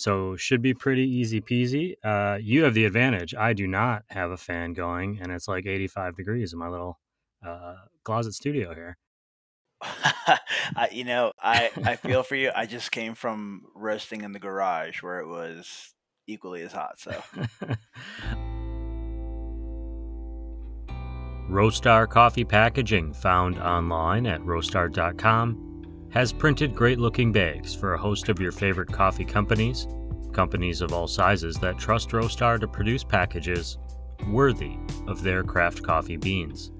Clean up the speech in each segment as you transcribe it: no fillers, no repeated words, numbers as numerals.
So should be pretty easy peasy. You have the advantage. I do not have a fan going, and it's like 85 degrees in my little closet studio here. I feel for you. I just came from roasting in the garage where it was equally as hot. So Roastar Coffee packaging, found online at roastery.app, has printed great-looking bags for a host of your favorite coffee companies of all sizes that trust Roastar to produce packages worthy of their craft coffee beans.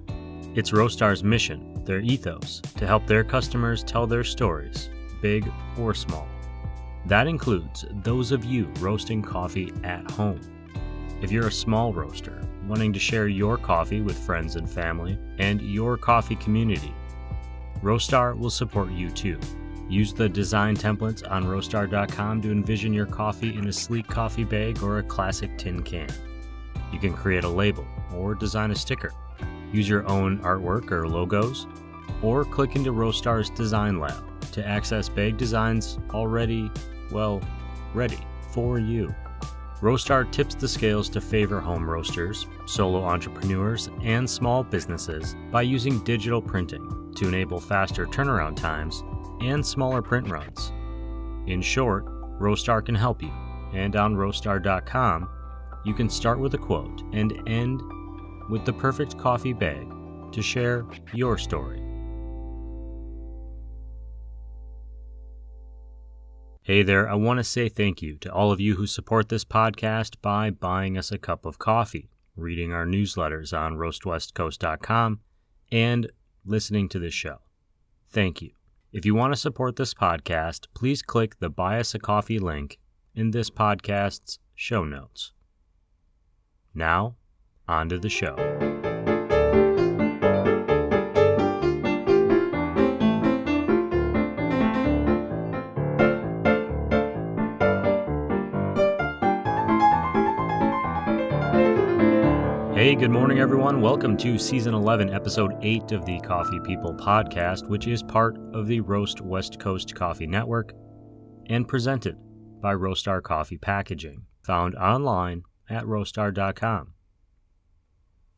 It's Roastar's mission, their ethos, to help their customers tell their stories, big or small. That includes those of you roasting coffee at home. If you're a small roaster wanting to share your coffee with friends and family and your coffee community, Roastar will support you too. Use the design templates on roastery.app to envision your coffee in a sleek coffee bag or a classic tin can. You can create a label or design a sticker. Use your own artwork or logos, or click into Roastar's Design Lab to access bag designs already, ready for you. Roastar tips the scales to favor home roasters, solo entrepreneurs, and small businesses by using digital printing to enable faster turnaround times and smaller print runs. In short, Roastar can help you, and on roastery.com, you can start with a quote and end with the perfect coffee bag to share your story. Hey there, I want to say thank you to all of you who support this podcast by buying us a cup of coffee, reading our newsletters on roastwestcoast.com, and listening to this show. Thank you. If you want to support this podcast, please click the Buy Us a Coffee link in this podcast's show notes. Now, on to the show. Hey, good morning, everyone. Welcome to Season 11, Episode 8 of the Coffee People podcast, which is part of the Roast West Coast Coffee Network and presented by Roastar Coffee Packaging, found online at roastery.app.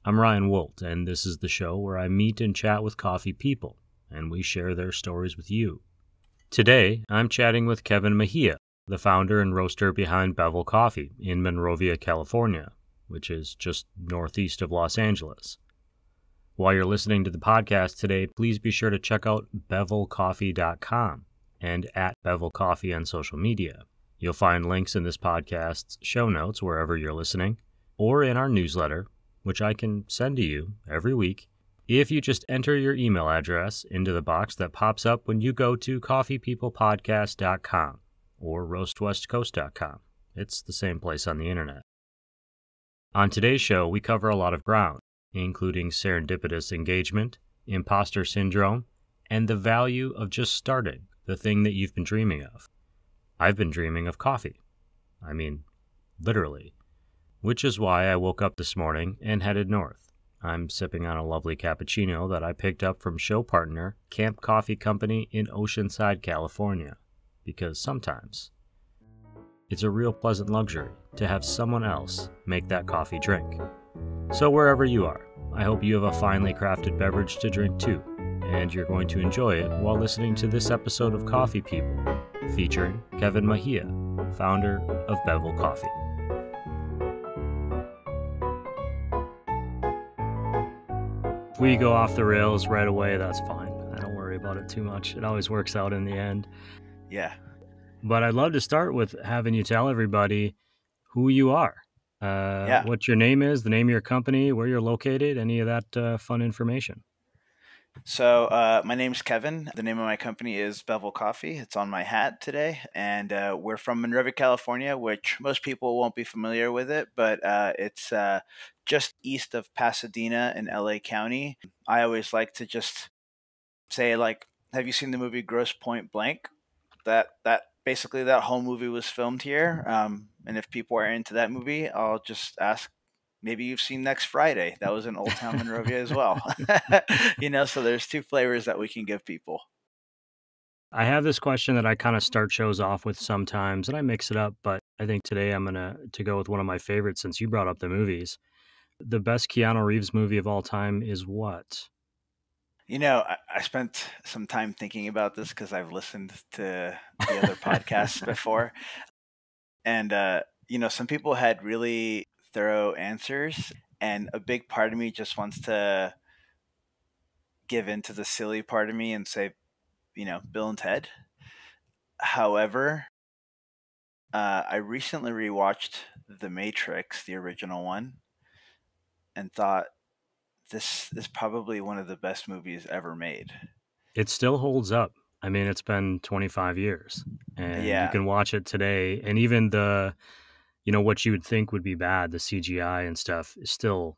I'm Ryan Woldt, and this is the show where I meet and chat with coffee people, and we share their stories with you. Today, I'm chatting with Kevin Meija, the founder and roaster behind Bevel Coffee in Monrovia, California, which is just northeast of Los Angeles. While you're listening to the podcast today, please be sure to check out bevelcoffee.com and at Bevel Coffee on social media. You'll find links in this podcast's show notes wherever you're listening, or in our newsletter, which I can send to you every week if you just enter your email address into the box that pops up when you go to coffeepeoplepodcast.com or roastwestcoast.com. It's the same place on the internet. On today's show, we cover a lot of ground, including serendipitous engagement, imposter syndrome, and the value of just starting the thing that you've been dreaming of. I've been dreaming of coffee. I mean, literally. Which is why I woke up this morning and headed north. I'm sipping on a lovely cappuccino that I picked up from show partner Camp Coffee Company in Oceanside, California, because sometimes it's a real pleasant luxury to have someone else make that coffee drink. So wherever you are, I hope you have a finely crafted beverage to drink too, and you're going to enjoy it while listening to this episode of Coffee People, featuring Kevin Meija, founder of Bevel Coffee. If we go off the rails right away, that's fine. I don't worry about it too much. It always works out in the end. yeah. But I'd love to start with having you tell everybody who you are, what your name is, the name of your company, where you're located, any of that fun information. So my name's Kevin. The name of my company is Bevel Coffee. It's on my hat today. And we're from Monrovia, California, which most people won't be familiar with it, but it's just east of Pasadena in LA County. I always like to just say, have you seen the movie Grosse Pointe Blank? That basically that whole movie was filmed here. And if people are into that movie, I'll just ask, maybe you've seen Next Friday. That was in Old Town Monrovia as well. So there's two flavors that we can give people. I have this question that I kind of start shows off with sometimes, and I mix it up. But I think today I'm gonna to go with one of my favorites since you brought up the movies. The best Keanu Reeves movie of all time is what? I spent some time thinking about this because I've listened to the other podcasts before. And, some people had really thorough answers. And a big part of me just wants to give in to the silly part of me and say, Bill and Ted. However, I recently rewatched The Matrix, the original one, and thought this is probably one of the best movies ever made. It still holds up. I mean, it's been 25 years, and you Yeah, can watch it today, and even what you would think would be bad, the CGI and stuff, is still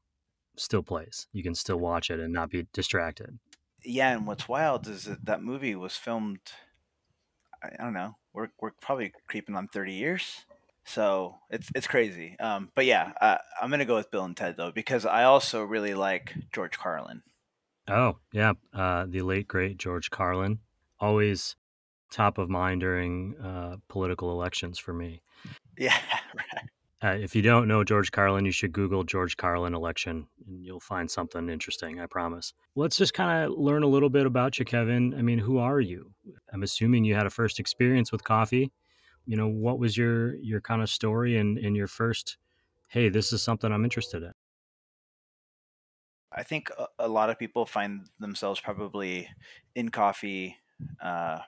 plays. You can still watch it and not be distracted. yeah. And what's wild is that movie was filmed. I don't know. We're probably creeping on 30 years. So it's crazy. But yeah, I'm gonna go with Bill and Ted though because I also really like George Carlin. Oh, yeah, the late great George Carlin, always top of mind during political elections for me. Yeah, If you don't know George Carlin, you should Google George Carlin election, and you'll find something interesting. I promise. Let's just kind of learn a little bit about you, Kevin. I mean, who are you? I'm assuming you had a first experience with coffee. What was your kind of story and your first, hey, this is something I'm interested in. I think a lot of people find themselves probably in coffee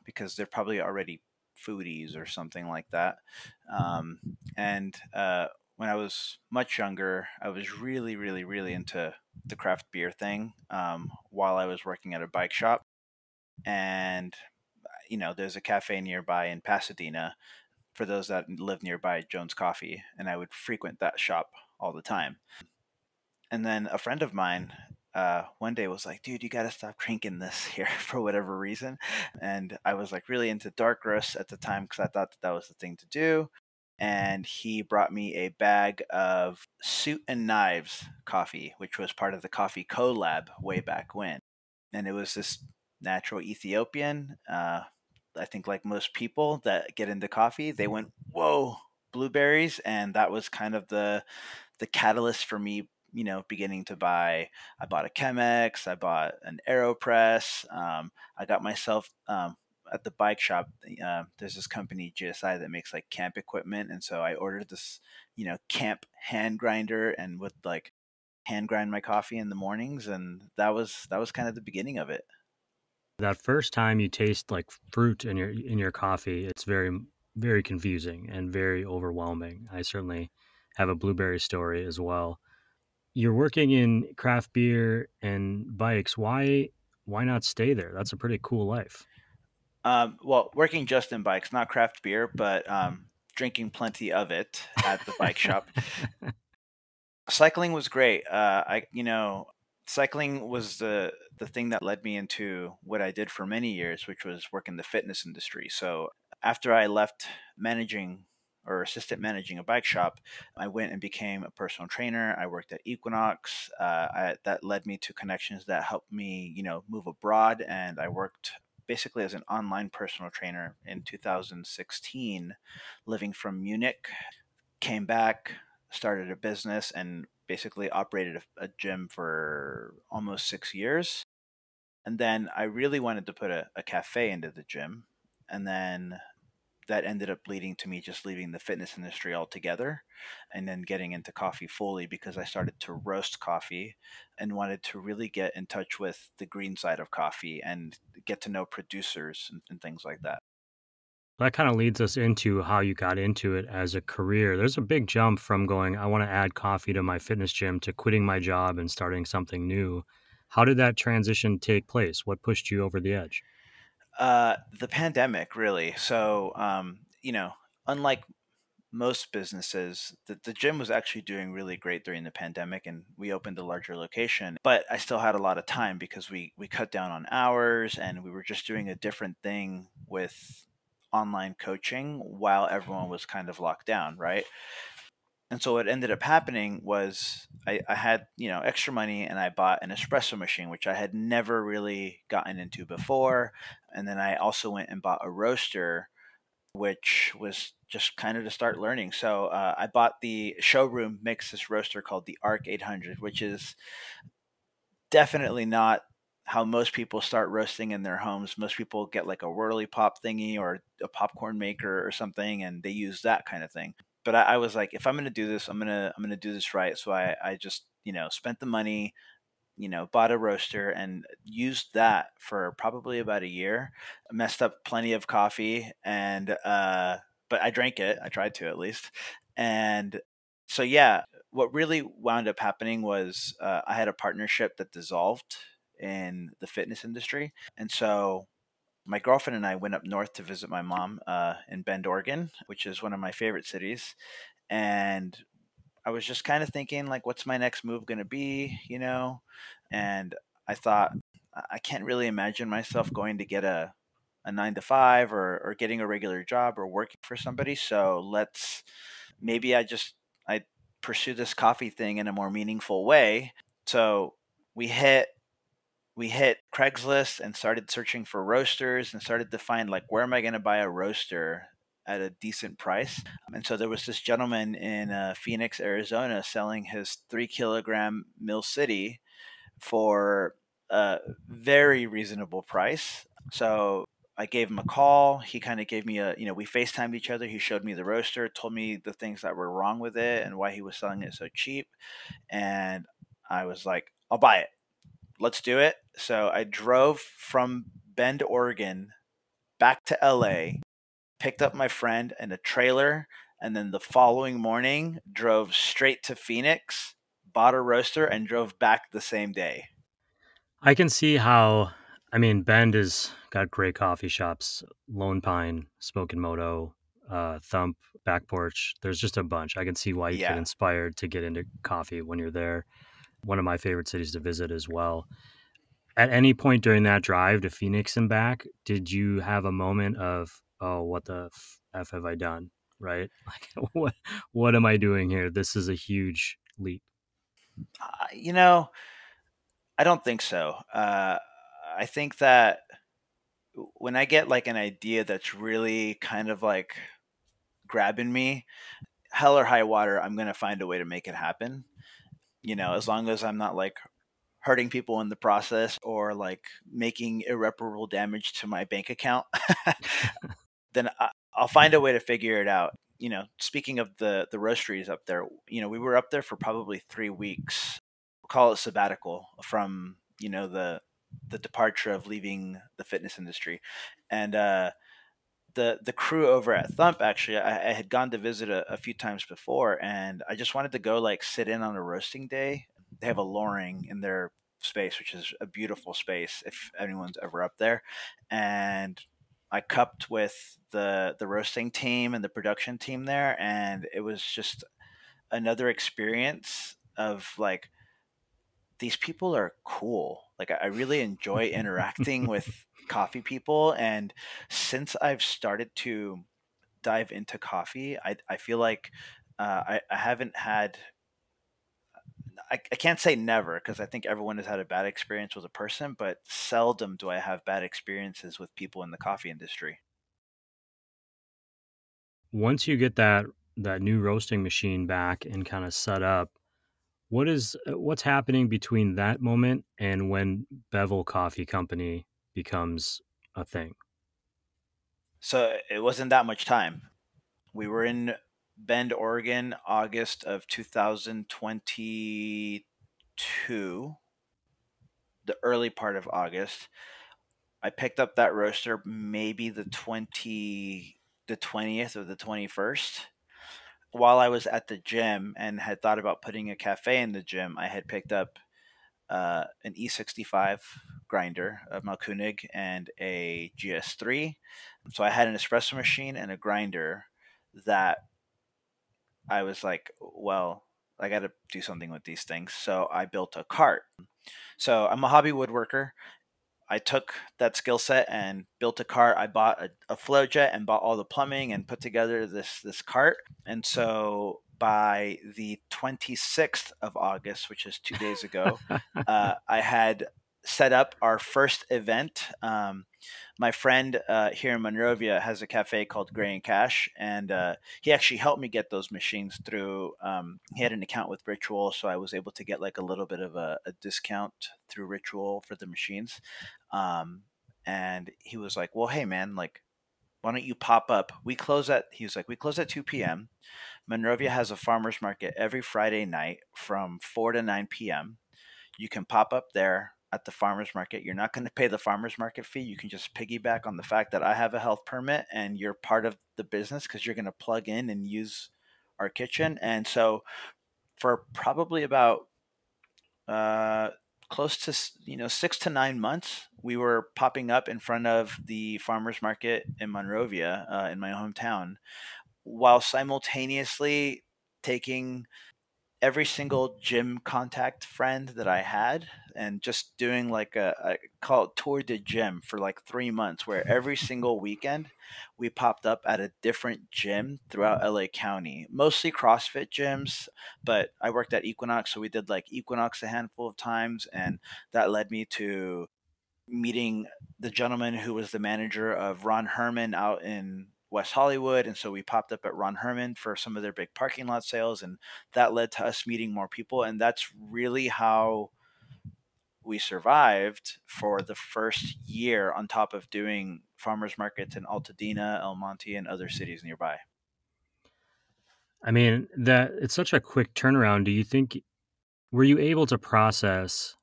because they're probably already foodies or something like that. Um, and when I was much younger, I was really, really, really into the craft beer thing while I was working at a bike shop. And there's a cafe nearby in Pasadena for those that live nearby, Jones Coffee, and I would frequent that shop all the time. And then a friend of mine one day was like, dude, you got to stop drinking this here for whatever reason. And I was like really into dark roast at the time because I thought that was the thing to do. And he brought me a bag of Suit and Knives coffee, which was part of the Coffee Collab way back when. And it was this natural Ethiopian. I think, like most people that get into coffee, they went, whoa, blueberries. And that was kind of the catalyst for me, beginning to buy. I bought a Chemex, I bought an AeroPress. I got myself at the bike shop. There's this company GSI that makes like camp equipment, and so I ordered this, camp hand grinder, and would like hand grind my coffee in the mornings, and that was kind of the beginning of it. That first time you taste like fruit in your coffee, it's very confusing and very overwhelming. I certainly have a blueberry story as well. You're working in craft beer and bikes. Why not stay there? That's a pretty cool life. Well, working just in bikes, not craft beer, but drinking plenty of it at the bike shop. Cycling was great. Cycling was the thing that led me into what I did for many years, which was work in the fitness industry. So after I left managing or assistant managing a bike shop, I went and became a personal trainer. I worked at Equinox. That led me to connections that helped me, move abroad. And I worked basically as an online personal trainer in 2016, living from Munich. Came back, started a business, and basically operated a gym for almost 6 years. And then I really wanted to put a cafe into the gym. And then that ended up leading to me just leaving the fitness industry altogether and then getting into coffee fully because I started to roast coffee and wanted to really get in touch with the green side of coffee and get to know producers and things like that. That kind of leads us into how you got into it as a career. There's a big jump from going, I want to add coffee to my fitness gym to quitting my job and starting something new. How did that transition take place? What pushed you over the edge? The pandemic, really. So, unlike most businesses, the gym was actually doing really great during the pandemic, and we opened a larger location. But I still had a lot of time because we cut down on hours, and we were just doing a different thing with online coaching while everyone was kind of locked down, right? And so what ended up happening was I had, extra money, and I bought an espresso machine, which I had never really gotten into before. And then I also went and bought a roaster, which was just kind of to start learning. So I bought the showroom makes this roaster called the Arc 800, which is definitely not how most people start roasting in their homes. Most people get like a whirly pop thingy or a popcorn maker or something, and they use that kind of thing. But I was like, if I'm gonna do this, I'm gonna do this right. So I just spent the money, bought a roaster and used that for probably about a year. I messed up plenty of coffee, and but I drank it. I tried to, at least. And so yeah, what really wound up happening was I had a partnership that dissolved in the fitness industry, and so my girlfriend and I went up north to visit my mom in Bend, Oregon, which is one of my favorite cities. And I was just kind of thinking, like, what's my next move going to be? And I thought, I can't really imagine myself going to get a 9 to 5, or getting a regular job or working for somebody. So maybe I pursue this coffee thing in a more meaningful way. So we hit we hit Craigslist and started searching for roasters and started to find, like, where am I going to buy a roaster at a decent price. And so there was this gentleman in Phoenix, Arizona, selling his 3 kilogram Mill City for a very reasonable price. So I gave him a call. He kind of gave me we FaceTimed each other. He showed me the roaster, told me the things that were wrong with it and why he was selling it so cheap. And I was like, I'll buy it. Let's do it. So I drove from Bend, Oregon back to LA, picked up my friend in a trailer, and then the following morning drove straight to Phoenix, bought a roaster, and drove back the same day. I can see how, I mean, Bend has got great coffee shops, Lone Pine, Smokin' Moto, Thump, Back Porch. There's just a bunch. I can see why you'd get Yeah. inspired to get into coffee when you're there. One of my favorite cities to visit as well. At any point during that drive to Phoenix and back, did you have a moment of, oh, what the F have I done? Right? Like, what am I doing here? This is a huge leap. Uh, you know, I don't think so. I think that when I get like an idea that's really kind of like grabbing me, hell or high water, I'm going to find a way to make it happen. As long as I'm not like hurting people in the process or like making irreparable damage to my bank account, then I'll find a way to figure it out. Speaking of the roasteries up there, we were up there for probably 3 weeks. We'll call it sabbatical from the departure of leaving the fitness industry, and the crew over at Thump, actually, I had gone to visit a few times before, and I just wanted to go like sit in on a roasting day. They have a Loring in their space, which is a beautiful space if anyone's ever up there. And I cupped with the roasting team and the production team there, and it was just another experience of like, these people are cool. Like, I really enjoy interacting with coffee people. And since I've started to dive into coffee, I feel like I haven't had, I can't say never, because I think everyone has had a bad experience with a person, but seldom do I have bad experiences with people in the coffee industry. Once you get that new roasting machine back and kind of set up, what's happening between that moment and when Bevel Coffee Company becomes a thing? So it wasn't that much time. We were in Bend, Oregon, August of 2022, the early part of August. I picked up that roaster maybe the 20th or the 21st. While I was at the gym and had thought about putting a cafe in the gym, I had picked up an E65 grinder, a Malkunig, and a GS3. So I had an espresso machine and a grinder that I was like, well, I got to do something with these things. So I built a cart. So I'm a hobby woodworker. I took that skill set and built a cart. I bought a flow jet and bought all the plumbing and put together this cart. And so by the 26th of August, which is 2 days ago, I had set up our first event. My friend here in Monrovia has a cafe called Gray and Cash, and he actually helped me get those machines through. He had an account with Ritual, so I was able to get like a little bit of a discount through Ritual for the machines. Um, and he was like, "Well, hey man, like, why don't you pop up? We close at." He was like, "We close at 2 p.m. Monrovia has a farmers market every Friday night from 4 to 9 p.m. You can pop up there at the farmers market. You're not going to pay the farmers market fee. You can just piggyback on the fact that I have a health permit and you're part of the business because you're going to plug in and use our kitchen." And so for probably about uh, close to 6 to 9 months, we were popping up in front of the farmers market in Monrovia, in my hometown, while simultaneously taking every single gym contact friend that I had and just doing like I call it tour de gym for like 3 months, where every single weekend we popped up at a different gym throughout LA County, mostly CrossFit gyms. But I worked at Equinox, so we did like Equinox a handful of times, and that led me to meeting the gentleman who was the manager of Ron Herman out in West Hollywood. And so we popped up at Ron Herman for some of their big parking lot sales. And that led to us meeting more people. And that's really how we survived for the first year, on top of doing farmers markets in Altadena, El Monte, and other cities nearby. I mean, that it's such a quick turnaround. Do you think were you able to process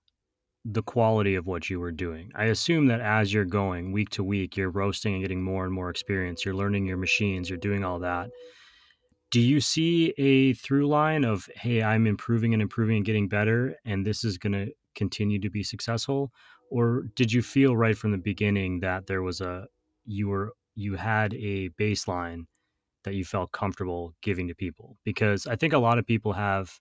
the quality of what you were doing? I assume that as you're going week to week, you're roasting and getting more and more experience. You're learning your machines, you're doing all that. Do you see a through line of, hey, I'm improving and improving and getting better, and this is going to continue to be successful? Or did you feel right from the beginning that there was you had a baseline that you felt comfortable giving to people? Because I think a lot of people have,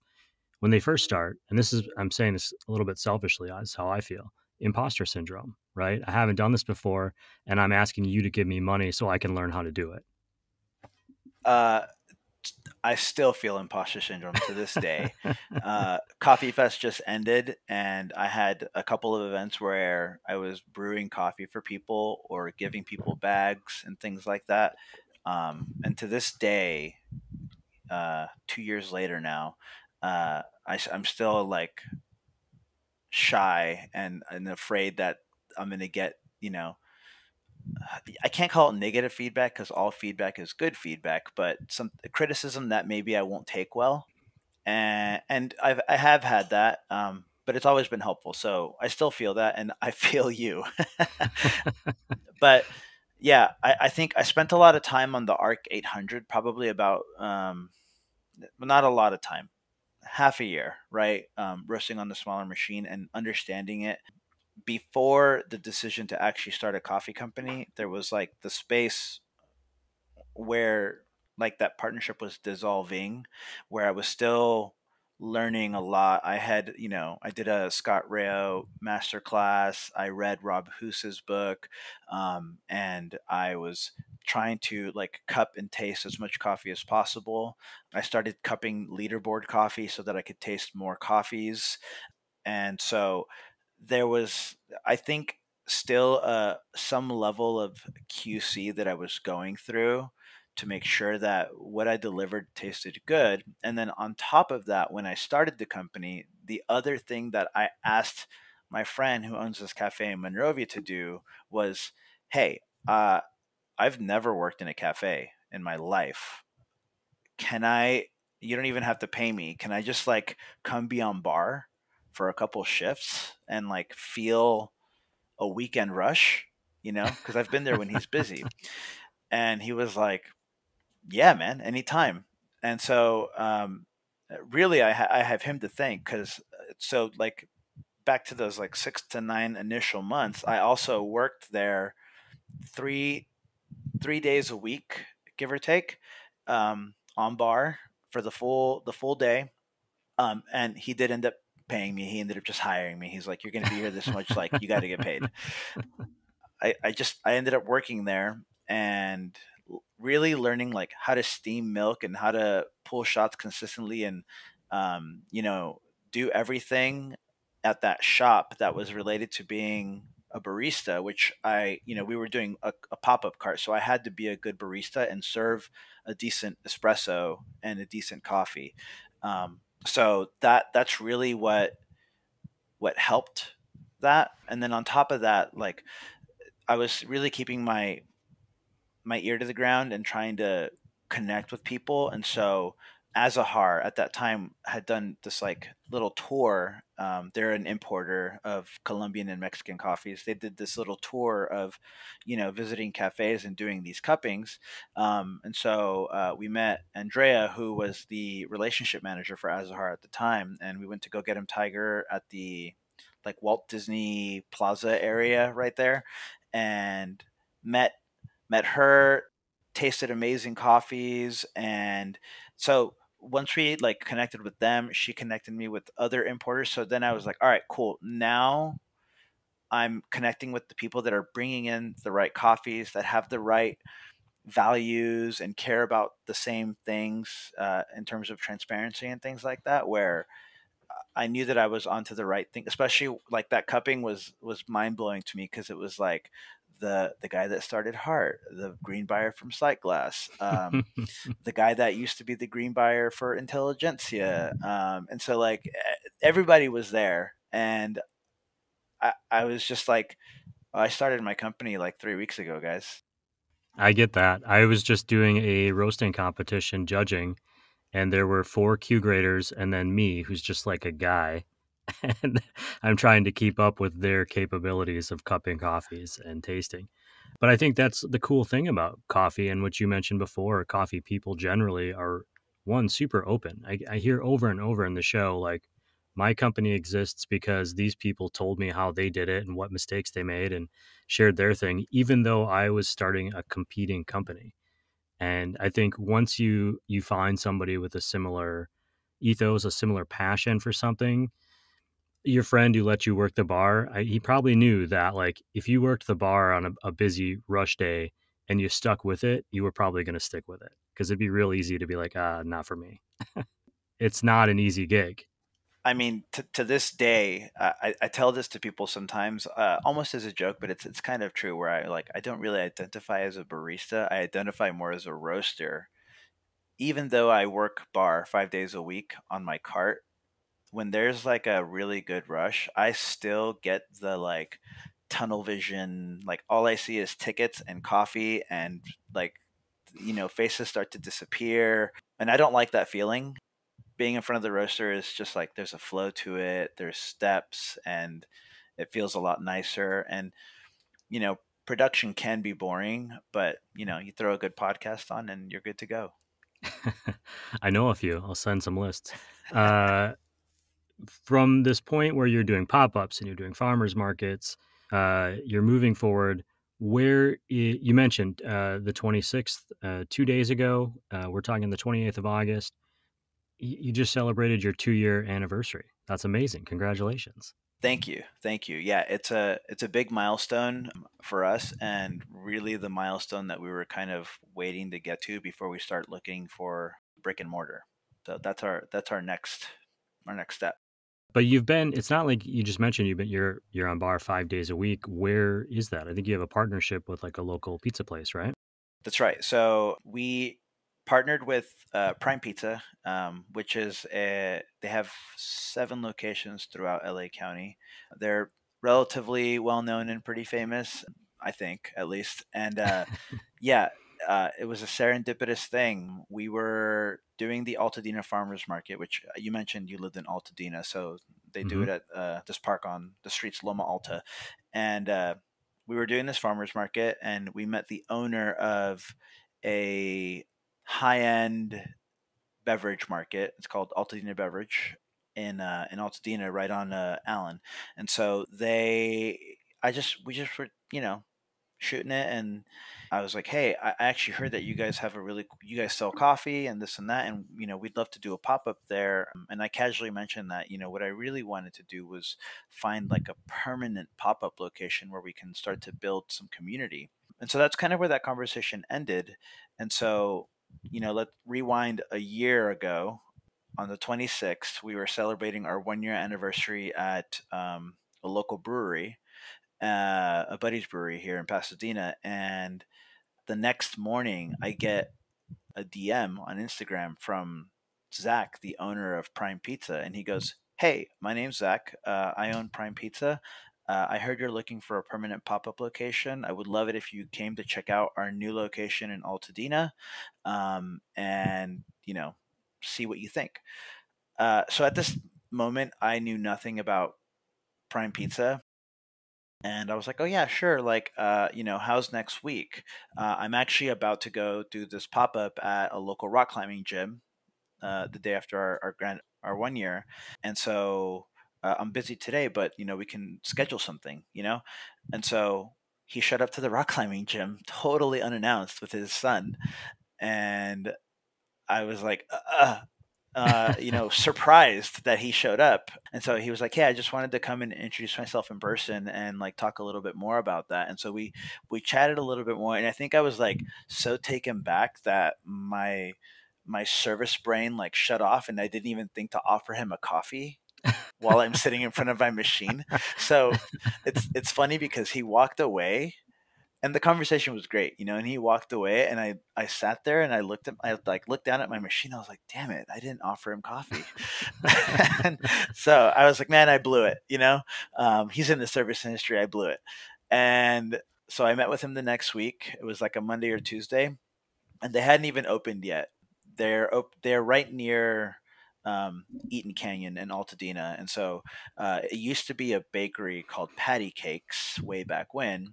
when they first start, and this is, I'm saying this a little bit selfishly, that's how I feel, imposter syndrome, right? I haven't done this before, and I'm asking you to give me money so I can learn how to do it. Uh, I still feel imposter syndrome to this day. Coffee Fest just ended, and I had a couple of events where I was brewing coffee for people or giving people bags and things like that. And to this day, 2 years later now, I'm still like shy and afraid that I'm going to get, I can't call it negative feedback because all feedback is good feedback, but some criticism that maybe I won't take well. And I have had that, but it's always been helpful. So I still feel that, and I feel you. But yeah, I think I spent a lot of time on the ARC 800, probably about not a lot of time, half a year, right? Roasting on the smaller machine and understanding it. Before the decision to actually start a coffee company, there was like the space where like that partnership was dissolving, where I was still learning a lot. I had, I did a Scott Rayo masterclass. I read Rob Hoose's book, and I was trying to like cup and taste as much coffee as possible. I started cupping leaderboard coffee so that I could taste more coffees. And so there was, I think, still some level of QC that I was going through to make sure that what I delivered tasted good. And then on top of that, when I started the company, the other thing that I asked my friend who owns this cafe in Monrovia to do was, hey, I've never worked in a cafe in my life. Can I, you don't even have to pay me. Can I just like come be on bar for a couple shifts and like feel a weekend rush, because I've been there when he's busy. And he was like, yeah, man, anytime. And so, really, I have him to thank because so like back to those like 6 to 9 initial months, I also worked there three three days a week, give or take, on bar for the full day. And he did end up paying me. He ended up just hiring me. He's like, "You're going to be here this much. Like, you got to get paid." I ended up working there and really learning like how to steam milk and how to pull shots consistently and you know, do everything at that shop that was related to being a barista, which we were doing a pop-up cart, so I had to be a good barista and serve a decent espresso and a decent coffee. So that's really what helped that. And then on top of that, like, I was really keeping my ear to the ground and trying to connect with people. And so Azahar at that time had done this like little tour. They're an importer of Colombian and Mexican coffees. They did this little tour of, visiting cafes and doing these cuppings. And so we met Andrea, who was the relationship manager for Azahar at the time, and we went to go get him Tiger at the like Walt Disney Plaza area right there, and met met her, tasted amazing coffees. And so once we like connected with them, she connected me with other importers. So then I was like, all right, cool. Now I'm connecting with the people that are bringing in the right coffees, that have the right values and care about the same things in terms of transparency and things like that, where I knew that I was onto the right thing. Especially like that cupping was mind blowing to me, because it was like the guy that started Heart, the green buyer from Sightglass, the guy that used to be the green buyer for Intelligentsia, and so like everybody was there, and I was just like, oh, I started my company like 3 weeks ago, guys. I get that. I was just doing a roasting competition judging, and there were 4 Q graders and then me, who's just like a guy. And I'm trying to keep up with their capabilities of cupping coffees and tasting. But I think that's the cool thing about coffee, and what you mentioned before. Coffee people generally are, one, super open. I hear over and over in the show, like, my company exists because these people told me how they did it and what mistakes they made and shared their thing, even though I was starting a competing company. And I think once you find somebody with a similar ethos, a similar passion for something, your friend who let you work the bar, he probably knew that, like, if you worked the bar on a busy rush day and you stuck with it, you were probably going to stick with it, because it'd be real easy to be like, not for me. It's not an easy gig. I mean, to this day, I tell this to people sometimes, almost as a joke, but it's kind of true. Where I don't really identify as a barista. I identify more as a roaster. Even though I work bar 5 days a week on my cart, when there's like a really good rush, I still get the like tunnel vision. Like all I see is tickets and coffee, and like faces start to disappear, and I don't like that feeling. Being in front of the roaster is just like there's a flow to it. There's steps, and it feels a lot nicer. And you know, production can be boring, but you throw a good podcast on, and you're good to go. I know a few. I'll send some lists. Uh, from this point where you're doing pop-ups and you're doing farmers markets, you're moving forward. You mentioned the 26th, 2 days ago. We're talking the 28th of August. You just celebrated your 2-year anniversary. That's amazing. Congratulations. Thank you, thank you. Yeah, it's a big milestone for us, and really the milestone that we were kind of waiting to get to before we start looking for brick and mortar. So that's our next step. But it's not like you just mentioned you're on bar 5 days a week. Where is that? I think you have a partnership with like a local pizza place, right? That's right. So we partnered with Prime Pizza, which they have 7 locations throughout LA County. They're relatively well known and pretty famous, I think, at least. And yeah, it was a serendipitous thing. We were doing the Altadena Farmers Market, which you mentioned you lived in Altadena, so they do Hmm. it at this park on the streets Loma Alta, and we were doing this farmers market, and we met the owner of a high end beverage market. It's called Altadena Beverage in Altadena, right on Allen. And so we just were shooting it, and I was like, hey, I actually heard that you guys sell coffee and this and that, and we'd love to do a pop up there. And I casually mentioned that what I really wanted to do was find like a permanent pop up location where we can start to build some community. And so that's kind of where that conversation ended. And so let's rewind a year ago. On the 26th, we were celebrating our 1 year anniversary at a local brewery, a buddy's brewery here in Pasadena. And the next morning, I get a DM on Instagram from Zach, the owner of Prime Pizza, and he goes, "Hey, my name's Zach. I own Prime Pizza. I heard you're looking for a permanent pop-up location. I would love it if you came to check out our new location in Altadena, and see what you think." So at this moment, I knew nothing about Prime Pizza. And I was like, oh yeah, sure. Like, how's next week? I'm actually about to go do this pop up at a local rock climbing gym the day after our 1 year, and so I'm busy today, but we can schedule something, and so he showed up to the rock climbing gym totally unannounced with his son, and I was like, surprised that he showed up. And so he was like, "Hey, I just wanted to come and introduce myself in person and like talk a little bit more about that." And so we chatted a little bit more, and I think I was like so taken back that my service brain like shut off, and I didn't even think to offer him a coffee while I'm sitting in front of my machine. So it's funny because he walked away and the conversation was great, and he walked away, and I sat there and I like looked down at my machine. I was like, damn it, I didn't offer him coffee. And so I was like, man, I blew it, he's in the service industry. I blew it. And so I met with him the next week. It was like a Monday or Tuesday, and they hadn't even opened yet. They're right near Eaton Canyon and Altadena. And so it used to be a bakery called Patty Cakes way back when,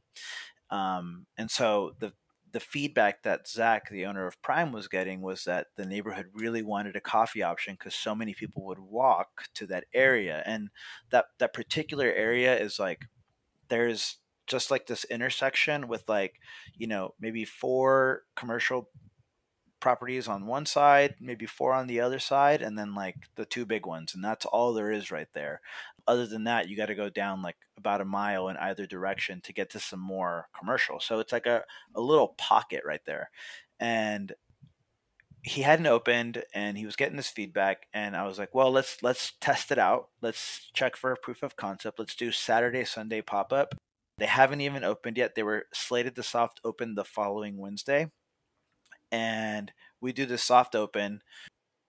and so the feedback that Zach, the owner of Prime, was getting was that the neighborhood really wanted a coffee option because so many people would walk to that area, and that particular area is like there's just like this intersection with like maybe four commercial properties on one side, maybe four on the other side, and then like the two big ones, and that's all there is right there. Other than that, you got to go down like about a mile in either direction to get to some more commercial. So it's like a little pocket right there. And he hadn't opened and he was getting this feedback, and I was like, well, let's test it out. Let's check for a proof of concept. Let's do Saturday, Sunday pop-up. They haven't even opened yet. They were slated to soft open the following Wednesday, and we do this soft open.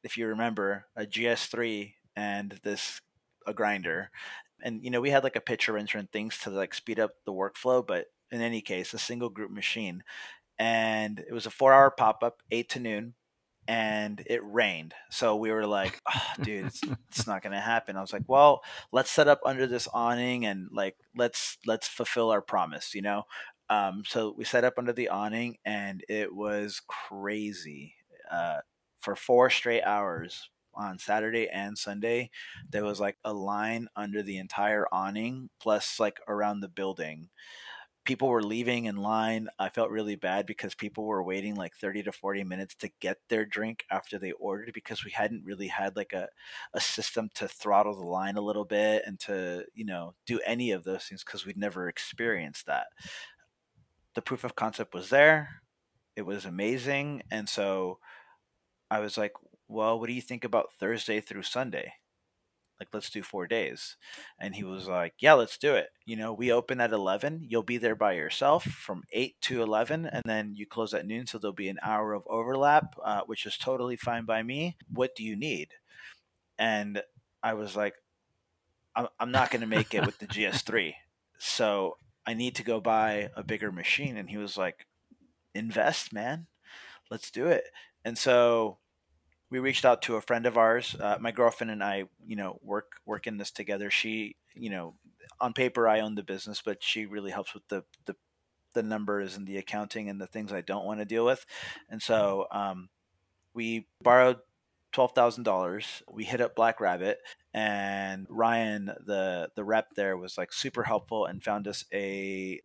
If you remember, a GS3 and a grinder, and we had like a pitcher rinser and things to like speed up the workflow. But in any case, a single group machine, and it was a 4 hour pop up, 8 to noon, and it rained. So we were like, oh, dude, it's not going to happen. I was like, well, let's set up under this awning and like, let's fulfill our promise, So we set up under the awning, and it was crazy. For 4 straight hours on Saturday and Sunday, there was like a line under the entire awning, plus like around the building. People were leaving in line. I felt really bad because people were waiting like 30 to 40 minutes to get their drink after they ordered, because we hadn't really had like a system to throttle the line a little bit and to, do any of those things because we'd never experienced that. The proof of concept was there. It was amazing. And so I was like, well, what do you think about Thursday through Sunday? Like, let's do 4 days. And he was like, yeah, let's do it. We open at 11. You'll be there by yourself from 8 to 11. And then you close at noon. So there'll be an hour of overlap, which is totally fine by me. What do you need? And I was like, I'm not going to make it with the GS3. So I need to go buy a bigger machine. And he was like, invest, man. Let's do it. And so we reached out to a friend of ours. My girlfriend and I, work in this together. She, on paper, I own the business, but she really helps with the numbers and the accounting and the things I don't want to deal with. And so we borrowed $12,000. We hit up Black Rabbit, and Ryan, the rep there, was like super helpful and found us a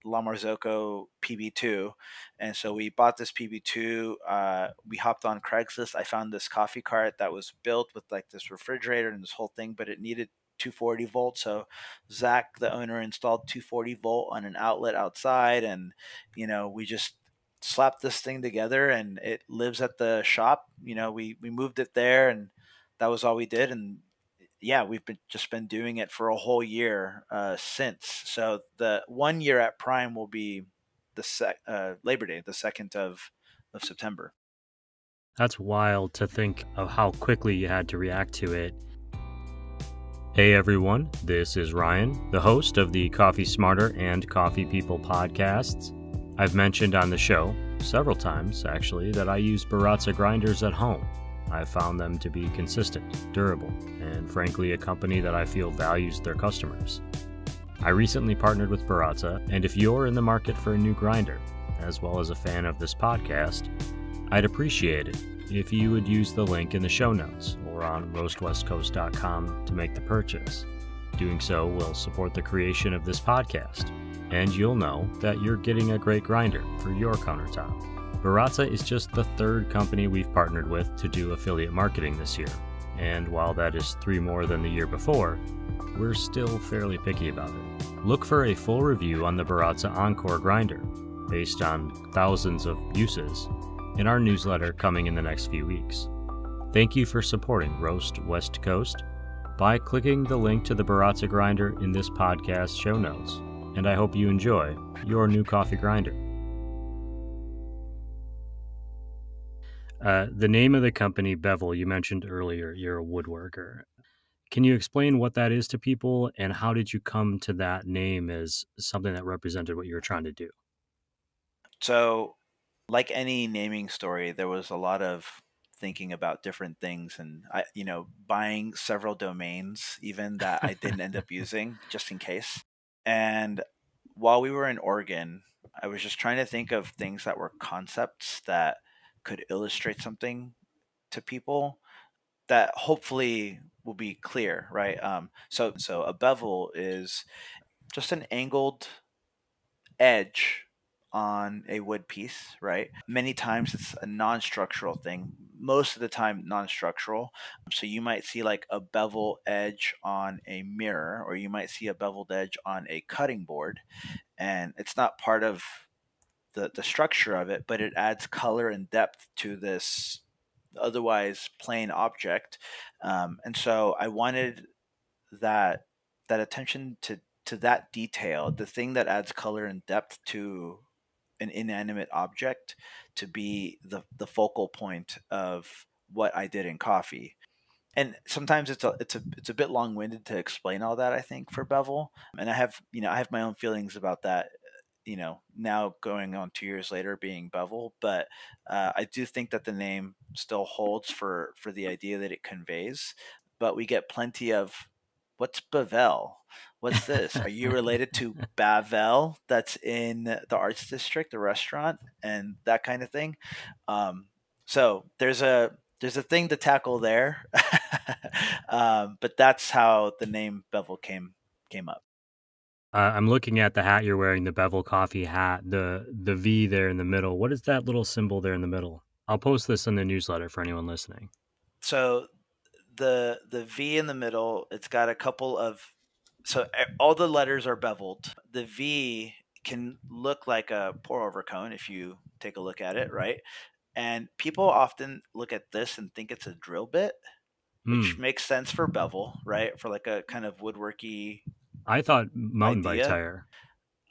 La Marzocco PB2. And so we bought this PB2. We hopped on Craigslist. I found this coffee cart that was built with like this refrigerator and this whole thing, but it needed 240 volts. So Zach, the owner, installed 240 volt on an outlet outside, and we just slapped this thing together, and it lives at the shop. We moved it there, and that was all we did. And yeah, we've been doing it for a whole year since. So the 1 year at Prime will be Labor Day, the 2nd of September. That's wild to think of how quickly you had to react to it. Hey everyone, this is Ryan, the host of the Coffee Smarter and Coffee People podcasts. I've mentioned on the show several times, actually, that I use Baratza grinders at home. I've found them to be consistent, durable, and frankly a company that I feel values their customers. I recently partnered with Baratza, and if you're in the market for a new grinder, as well as a fan of this podcast, I'd appreciate it if you would use the link in the show notes or on roastwestcoast.com to make the purchase. Doing so will support the creation of this podcast, and you'll know that you're getting a great grinder for your countertop. Baratza is just the third company we've partnered with to do affiliate marketing this year, and while that is 3 more than the year before, we're still fairly picky about it. Look for a full review on the Baratza Encore grinder, based on thousands of uses, in our newsletter coming in the next few weeks. Thank you for supporting Roast West Coast by clicking the link to the Baratza grinder in this podcast show notes, and I hope you enjoy your new coffee grinder. The name of the company, Bevel, you mentioned earlier, you're a woodworker. Can you explain what that is to people, and how did you come to that name as something that represented what you were trying to do? So, like any naming story, there was a lot of thinking about different things, and buying several domains even that I didn't end up using just in case. And while we were in Oregon, I was just trying to think of things that were concepts that could illustrate something to people that hopefully will be clear, right? So a bevel is just an angled edge on a wood piece, right? Many times it's a non-structural thing. Most of the time non-structural. So you might see like a bevel edge on a mirror, or you might see a beveled edge on a cutting board, and it's not part of the structure of it, but it adds color and depth to this otherwise plain object. And so I wanted that attention to that detail, the thing that adds color and depth to an inanimate object, to be the focal point of what I did in coffee. And sometimes it's a bit long winded to explain all that, I think, for Bevel. And I have my own feelings about that. Now going on 2 years later, being Bevel, but I do think that the name still holds for the idea that it conveys. But we get plenty of, what's Bevel? What's this? Are you related to Bavel? That's in the Arts District, the restaurant, and that kind of thing. So there's a thing to tackle there, but that's how the name Bevel came up. I'm looking at the hat you're wearing, the Bevel Coffee hat, the V there in the middle. What is that little symbol there in the middle? I'll post this in the newsletter for anyone listening. So the V in the middle, it's got a couple of, so all the letters are beveled. The V can look like a pour over cone if you take a look at it, right? And people often look at this and think it's a drill bit, which makes sense for bevel, right? For like a kind of woodworky I thought mountain bike idea. tire.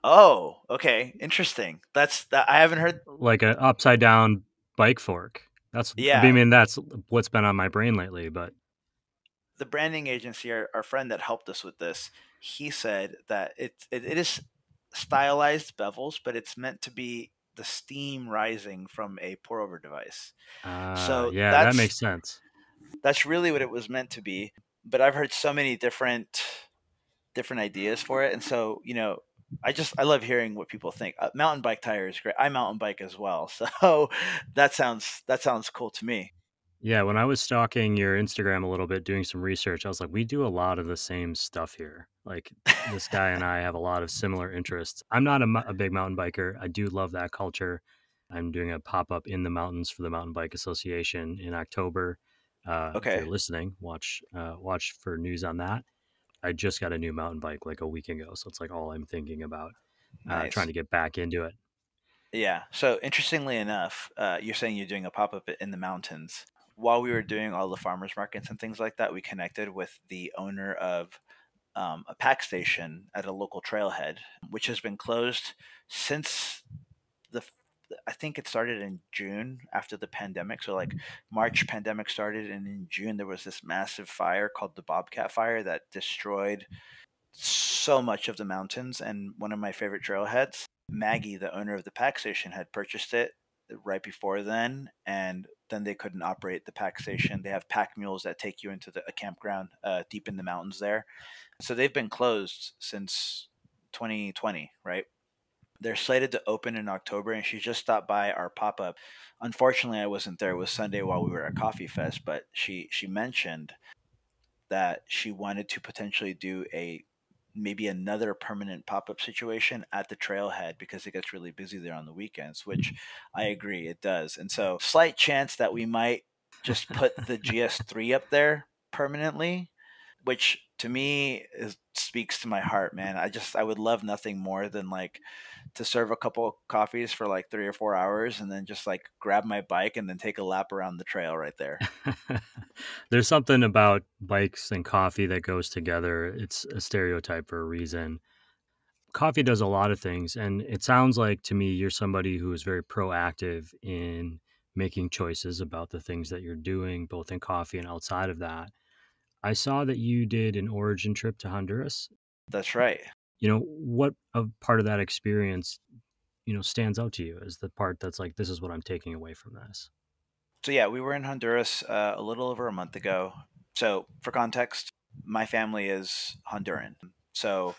Oh, okay, interesting. That's that. I haven't heard Like an upside down bike fork. I Yeah, mean, that's what's been on my brain lately, but the branding agency, our friend that helped us with this, he said that it is stylized bevels, but it's meant to be the steam rising from a pour over device. So yeah, that makes sense. that's really what it was meant to be. But I've heard so many different ideas for it, and so I love hearing what people think. Mountain bike tire is great. I mountain bike as well, so that sounds cool to me. Yeah, when I was stalking your Instagram a little bit, doing some research, I was like, we do a lot of the same stuff here. Like, this guy and I have a lot of similar interests. I'm not a big mountain biker. I do love that culture. I'm doing a pop-up in the mountains for the Mountain Bike Association in October. If you're Okay, listening, watch for news on that. I just got a new mountain bike like a week ago, so it's like all I'm thinking about, trying nice. to get back into it. Yeah. So interestingly enough, you're saying you're doing a pop up in the mountains. While we were doing all the farmers markets and things like that, we connected with the owner of a pack station at a local trailhead, which has been closed since the. I think it started in June after the pandemic. So like March pandemic started, and in June there was this massive fire called the Bobcat Fire that destroyed so much of the mountains. And one of my favorite trailheads, Maggie, the owner of the pack station, had purchased it right before then, and then they couldn't operate the pack station. They have pack mules that take you into a campground deep in the mountains there. So they've been closed since 2020, right? They're slated to open in October, and she just stopped by our pop up. Unfortunately, I wasn't there. It was Sunday while we were at Coffee Fest, but she mentioned that she wanted to potentially do a maybe another permanent pop-up situation at the trailhead because it gets really busy there on the weekends, which I agree it does. And so slight chance that we might just put the GS3 up there permanently, which to me speaks to my heart, man. I would love nothing more than like to serve a couple of coffees for like 3 or 4 hours and then just like grab my bike and then take a lap around the trail right there. There's something about bikes and coffee that goes together. It's a stereotype for a reason. Coffee does a lot of things, and it sounds like to me you're somebody who is very proactive in making choices about the things that you're doing, both in coffee and outside of that. I saw that you did an origin trip to Honduras. That's right. What a part of that experience, stands out to you as the part that's like, this is what I'm taking away from this? So yeah, we were in Honduras a little over a month ago. So for context, my family is Honduran. So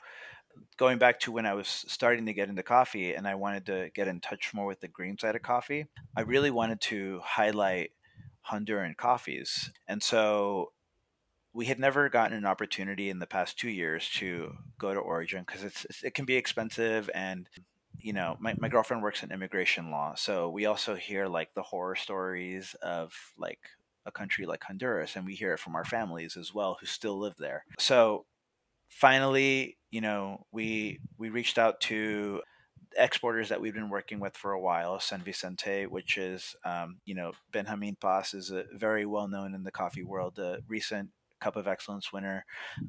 going back to when I was starting to get into coffee and I wanted to get in touch more with the green side of coffee, I really wanted to highlight Honduran coffees. And so we had never gotten an opportunity in the past 2 years to go to Origin because it can be expensive. And my girlfriend works in immigration law, so we also hear like the horror stories of like a country like Honduras, and we hear it from our families as well who still live there. So finally, we reached out to exporters that we've been working with for a while, San Vicente, which is, Benjamin Paz is a very well known in the coffee world, a recent Cup of Excellence winner,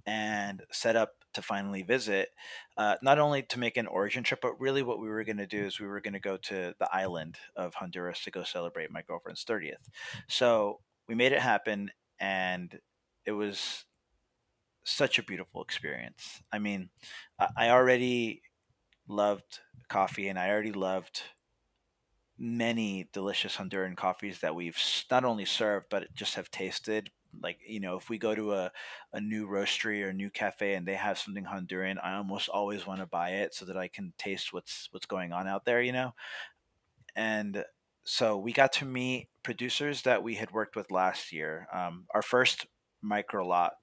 and set up to finally visit, not only to make an origin trip, but really what we were going to do is we were going to go to the island of Honduras to go celebrate my girlfriend's 30th. So we made it happen, and it was such a beautiful experience. I mean, I already loved coffee, and I already loved many delicious Honduran coffees that we've not only served but just have tasted. Like, if we go to a new roastery or a new cafe and they have something Honduran, I almost always want to buy it so that I can taste what's going on out there. And so we got to meet producers that we had worked with last year. Our first micro lot,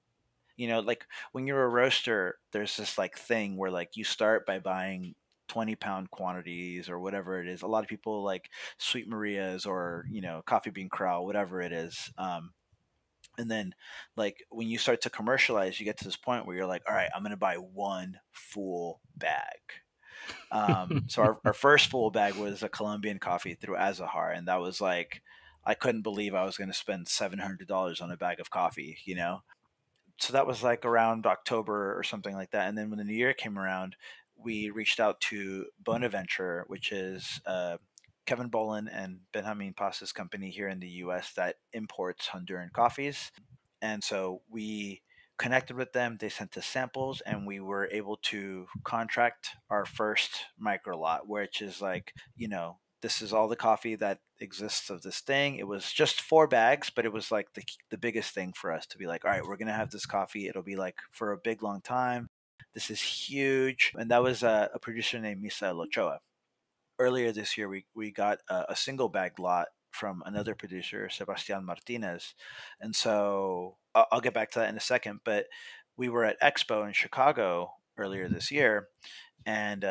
like when you're a roaster, there's this like thing where like you start by buying 20-pound quantities or whatever it is. A lot of people like Sweet Marias or, Coffee Bean Crow, whatever it is. And then like when you start to commercialize, you get to this point where you're like, all right, I'm going to buy one full bag. So our first full bag was a Colombian coffee through Azahar. And that was like, I couldn't believe I was going to spend $700 on a bag of coffee. So that was like around October or something like that. And then when the new year came around, we reached out to Bonaventure, which is Kevin Bolin and Benjamin Pasa's company here in the U.S. that imports Honduran coffees. And so we connected with them. They sent us samples, and we were able to contract our first micro lot, which is like, this is all the coffee that exists of this thing. It was just 4 bags, but it was like the biggest thing for us to be like, all right, we're going to have this coffee. It'll be like for a big, long time. This is huge. And that was a producer named Misa Ochoa. Earlier this year, we got a single bag lot from another producer, Sebastian Martinez. And so I'll get back to that in a second. But we were at Expo in Chicago earlier this year, and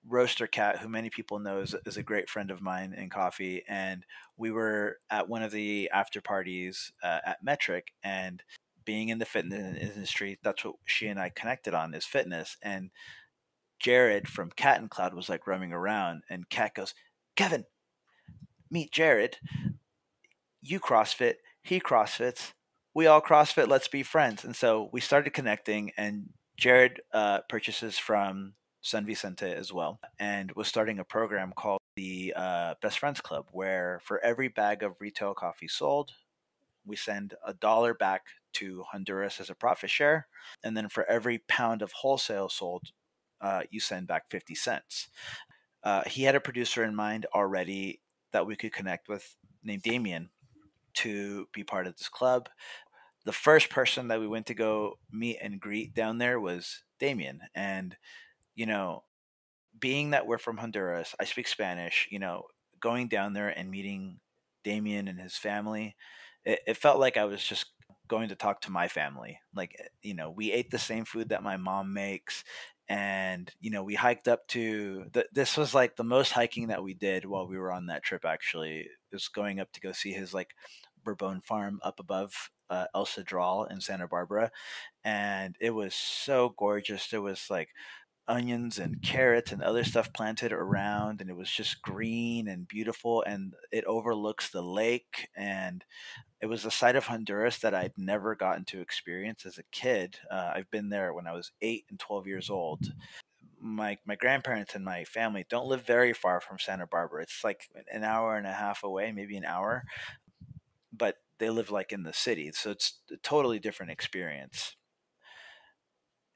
Roaster Cat, who many people know is a great friend of mine in coffee, and we were at one of the after parties at Metric, and being in the fitness industry, that's what she and I connected on is fitness. And Jared from Cat and Cloud was like roaming around, and Cat goes, Kevin, meet Jared. You CrossFit, he CrossFits, we all CrossFit, let's be friends. And so we started connecting, and Jared purchases from San Vicente as well, and was starting a program called the Best Friends Club, where for every bag of retail coffee sold, we send $1 back to Honduras as a profit share. And then for every pound of wholesale sold, you send back 50 cents. He had a producer in mind already that we could connect with named Damien to be part of this club. The first person that we went to go meet and greet down there was Damien. And, you know, being that we're from Honduras, I speak Spanish, going down there and meeting Damien and his family, it felt like I was just going to talk to my family. Like, we ate the same food that my mom makes. And, we hiked up to this was like the most hiking that we did while we were on that trip, actually. It was going up to go see his like Bourbon farm up above El Cedral in Santa Barbara. And it was so gorgeous. There was like onions and carrots and other stuff planted around, and it was just green and beautiful, and it overlooks the lake. And it was a side of Honduras that I'd never gotten to experience as a kid. I've been there when I was 8 and 12 years old. My grandparents and my family don't live very far from Santa Barbara. It's like an hour and a half away, maybe an hour, but they live like in the city, so it's a totally different experience.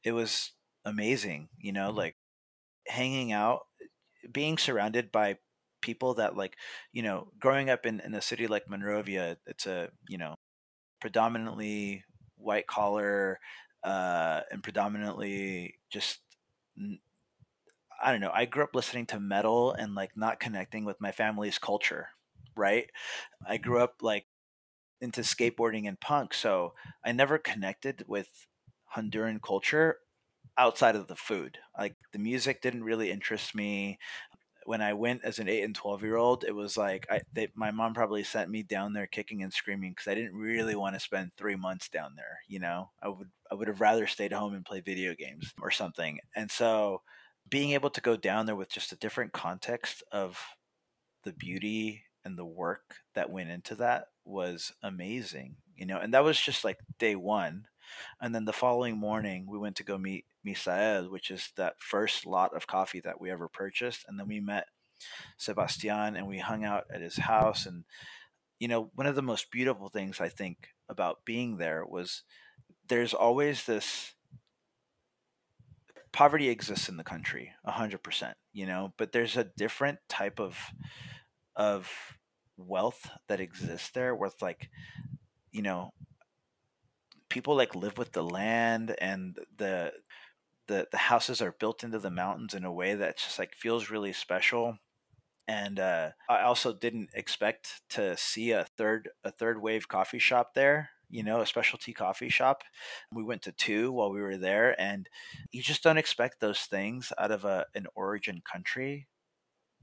It was amazing, like hanging out, being surrounded by people that like, growing up in a city like Monrovia. It's a, predominantly white collar, and predominantly just, I don't know. I grew up listening to metal and like not connecting with my family's culture, right? I grew up like into skateboarding and punk, so I never connected with Honduran culture outside of the food. Like the music didn't really interest me. When I went as an 8 and 12-year-old, it was like my mom probably sent me down there kicking and screaming because I didn't really want to spend 3 months down there. I would have rather stayed home and played video games or something. And so, being able to go down there with just a different context of the beauty and the work that went into that was amazing. And that was just like day one. And then the following morning, we went to go meet Misael, which is that first lot of coffee that we ever purchased. And then we met Sebastian and we hung out at his house. And, one of the most beautiful things I think about being there was there's always this poverty exists in the country 100%, but there's a different type of wealth that exists there with like, you know, people like live with the land, and the houses are built into the mountains in a way that just like feels really special. And I also didn't expect to see a third wave coffee shop there, a specialty coffee shop. We went to two while we were there, and you just don't expect those things out of an origin country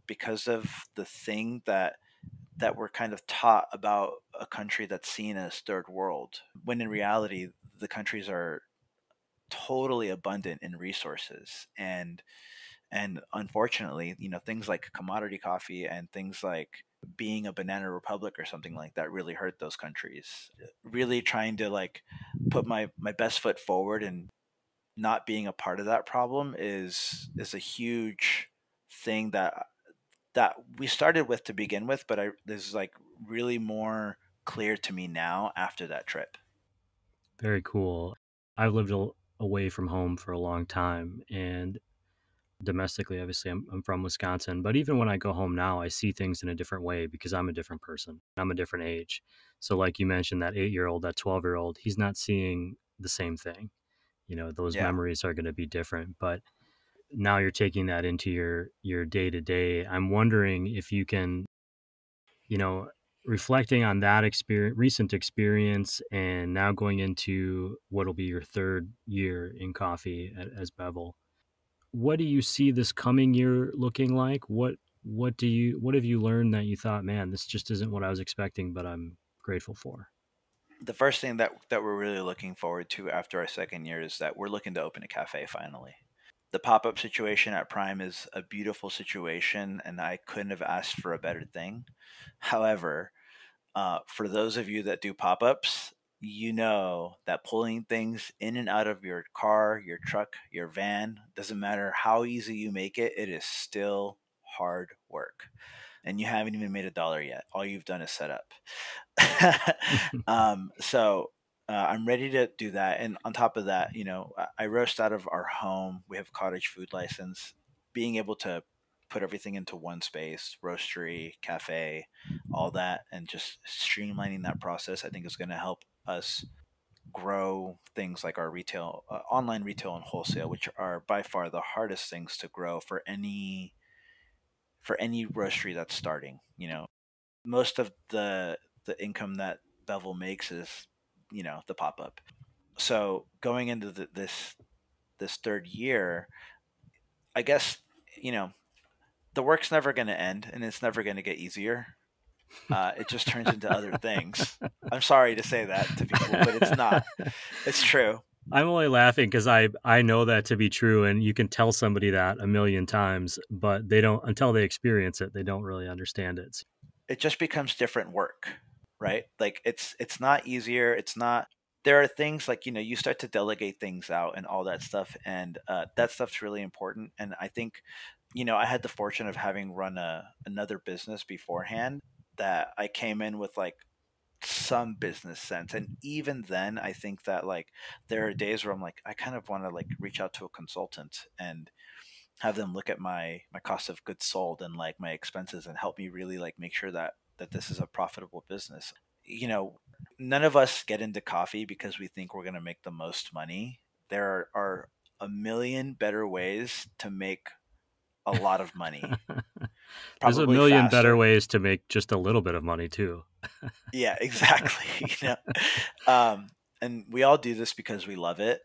because of the thing that we're kind of taught about a country that's seen as third world, when in reality the countries are totally abundant in resources. And unfortunately, things like commodity coffee and things like being a banana republic or something like that really hurt those countries. Really trying to like put my best foot forward, and not being a part of that problem is a huge thing that we started with to begin with, but this is like really more clear to me now after that trip. Very cool. I've lived away from home for a long time, and domestically, obviously, I'm from Wisconsin. But even when I go home now, I see things in a different way because I'm a different person. I'm a different age. So, like you mentioned, that 8-year-old, that 12-year-old, he's not seeing the same thing. Those Yeah. memories are going to be different. But now you're taking that into your day to day. I'm wondering if you can, you know, reflecting on that recent experience, and now going into what'll be your third year in coffee as Bevel. What do you see this coming year looking like? What have you learned that you thought, man, this just isn't what I was expecting, but I'm grateful for? The first thing that we're really looking forward to after our second year is that we're looking to open a cafe finally. The pop-up situation at Prime is a beautiful situation, and I couldn't have asked for a better thing. However, for those of you that do pop-ups, you know that pulling things in and out of your car, your truck, your van, doesn't matter how easy you make it, it is still hard work. And you haven't even made $1 yet. All you've done is set up. I'm ready to do that. And on top of that, I roast out of our home. We have a cottage food license. Being able to put everything into one space, roastery, cafe, all that, and just streamlining that process, I think is going to help us grow things like our retail, online retail and wholesale, which are by far the hardest things to grow for any roastery that's starting. Most of the income that Bevel makes is, the pop up. So going into this third year, I guess, you know the work's never going to end, and it's never going to get easier. It just turns into other things. I'm sorry to say that to people, but it's not. It's true. I'm only laughing because I know that to be true, and you can tell somebody that a million times, but they don't, until they experience it, they don't really understand it. It just becomes different work, right? Like it's not easier. It's not. There are things like, you start to delegate things out and all that stuff, and that stuff's really important. And I think, I had the fortune of having run another business beforehand, that I came in with like some business sense. And even then, I think that, like, there are days where I'm like, I kind of want to like reach out to a consultant and have them look at my cost of goods sold and like my expenses, and help me really like make sure that this is a profitable business. None of us get into coffee because we think we're going to make the most money. There are a million better ways to make a lot of money, There's a probably million better faster. ways to make just a little bit of money too. Yeah, exactly. And we all do this because we love it,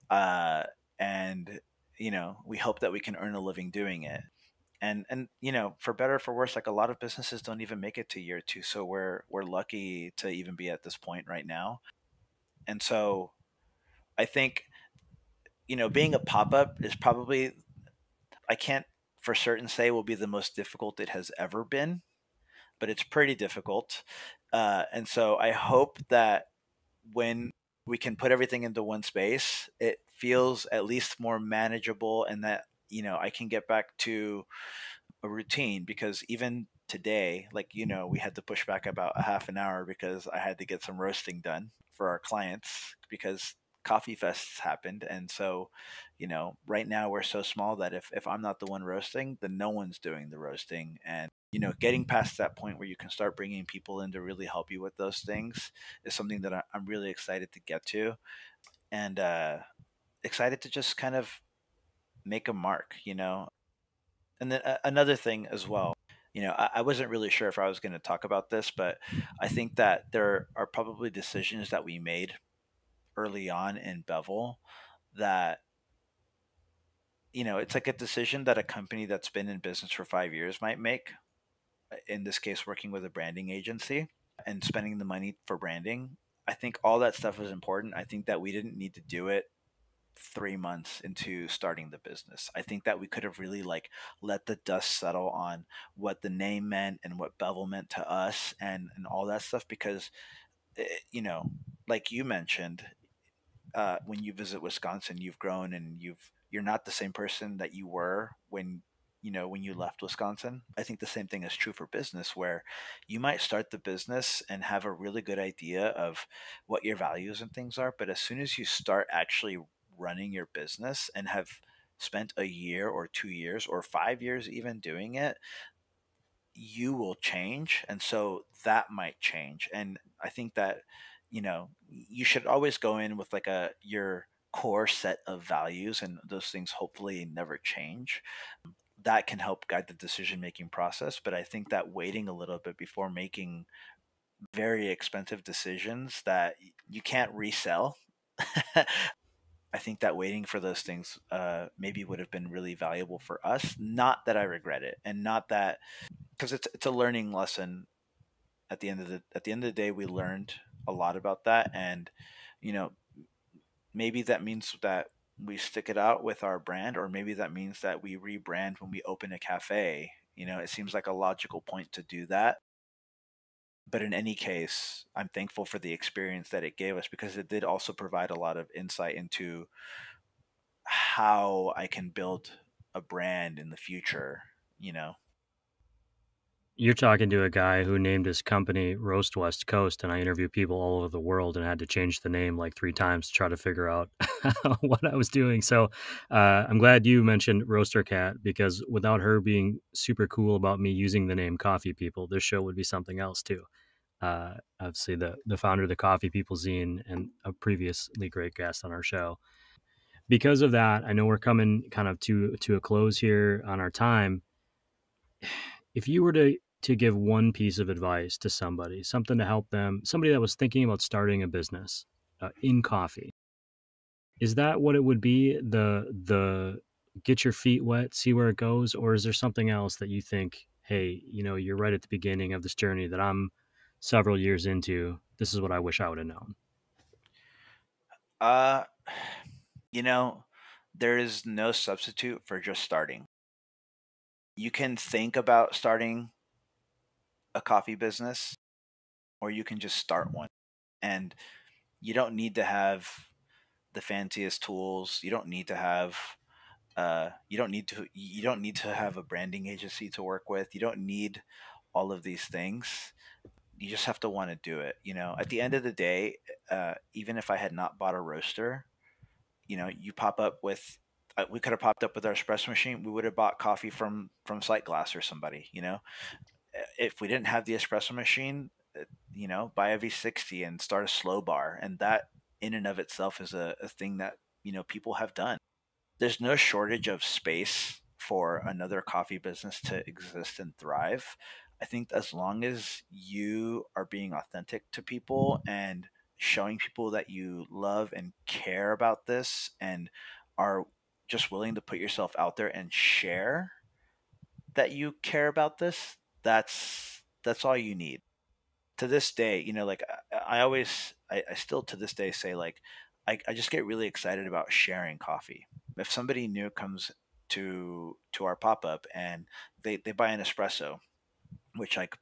uh, and we hope that we can earn a living doing it. And for better or for worse, like, a lot of businesses don't even make it to year two, so we're lucky to even be at this point right now. And so I think, being a pop-up is probably, I can't for certain say, will be the most difficult it has ever been, but it's pretty difficult. And so I hope that when we can put everything into one space, it feels at least more manageable, and that, I can get back to a routine. Because even today, like, we had to push back about a half an hour because I had to get some roasting done for our clients, because coffee fests happened. And so, right now we're so small that if I'm not the one roasting, then no one's doing the roasting. And getting past that point where you can start bringing people in to really help you with those things is something that I'm really excited to get to. And excited to just kind of make a mark. And then another thing as well, I wasn't really sure if I was going to talk about this, but I think that there are probably decisions that we made early on in Bevel that, it's like a decision that a company that's been in business for 5 years might make. In this case, working with a branding agency and spending the money for branding. I think all that stuff is important. I think that we didn't need to do it 3 months into starting the business. I think that we could have really like let the dust settle on what the name meant and what Bevel meant to us, and all that stuff. Because eh, you know, like you mentioned, when you visit Wisconsin, you've grown, and you're not the same person that you were when you left Wisconsin. I think the same thing is true for business, where you might start the business and have a really good idea of what your values and things are, but as soon as you start actually running your business and have spent a year or 2 years or 5 years even doing it, you will change. And so that might change. And I think that, you should always go in with like your core set of values, and those things hopefully never change. That can help guide the decision making process. But I think that waiting a little bit before making very expensive decisions that you can't resell, I think that waiting for those things maybe would have been really valuable for us. Not that I regret it, and not that, because it's a learning lesson. At the end of the day, we learned a lot about that. And you know maybe that means that we stick it out with our brand, or maybe that means that we rebrand when we open a cafe. It seems like a logical point to do that. But in any case, I'm thankful for the experience that it gave us, because it did also provide a lot of insight into how I can build a brand in the future, you know. You're talking to a guy who named his company Roast West Coast, and I interview people all over the world and had to change the name like 3 times to try to figure out what I was doing. So I'm glad you mentioned Roaster Cat, because without her being super cool about me using the name Coffee People, this show would be something else too. Obviously, the founder of the Coffee People zine and a previously great guest on our show. Because of that, I know we're coming kind of to a close here on our time. If you were to give one piece of advice to somebody, something to help them, somebody that was thinking about starting a business in coffee, is that what it would be? The get your feet wet, see where it goes, or is there something else that you think, hey, you're right at the beginning of this journey that I'm several years into. This is what I wish I would have known. Uh, you know, there is no substitute for just starting. You can think about starting a coffee business, or you can just start one. And you don't need to have the fanciest tools. You don't need to have a branding agency to work with. You don't need all of these things. You just have to want to do it. At the end of the day, even if I had not bought a roaster, you pop up with we could have popped up with our espresso machine. We would have bought coffee from Sight Glass or somebody. If we didn't have the espresso machine, buy a V60 and start a slow bar, and that in and of itself is a thing that people have done. There's no shortage of space for another coffee business to exist and thrive. I think as long as you are being authentic to people and showing people that you love and care about this, and are just willing to put yourself out there and share that you care about this, that's all you need. To this day, like I still to this day say, like, I just get really excited about sharing coffee. If somebody new comes to our pop-up and they buy an espresso, which, like,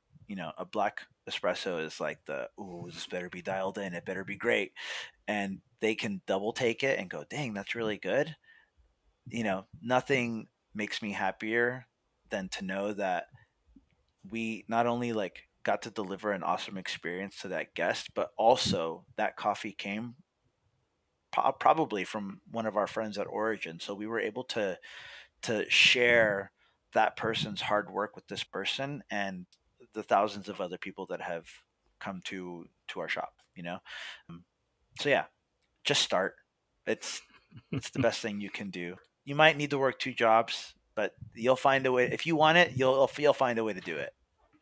a black espresso is like the, ooh, this better be dialed in, it better be great, and they can double take it and go, dang, that's really good. Nothing makes me happier than to know that we not only, like, got to deliver an awesome experience to that guest, but also that coffee came probably from one of our friends at Origin. So we were able to share that person's hard work with this person and the thousands of other people that have come to our shop. Um, so yeah, just start. It's the best thing you can do. You might need to work 2 jobs, but you'll find a way. If you want it, you'll find a way to do it.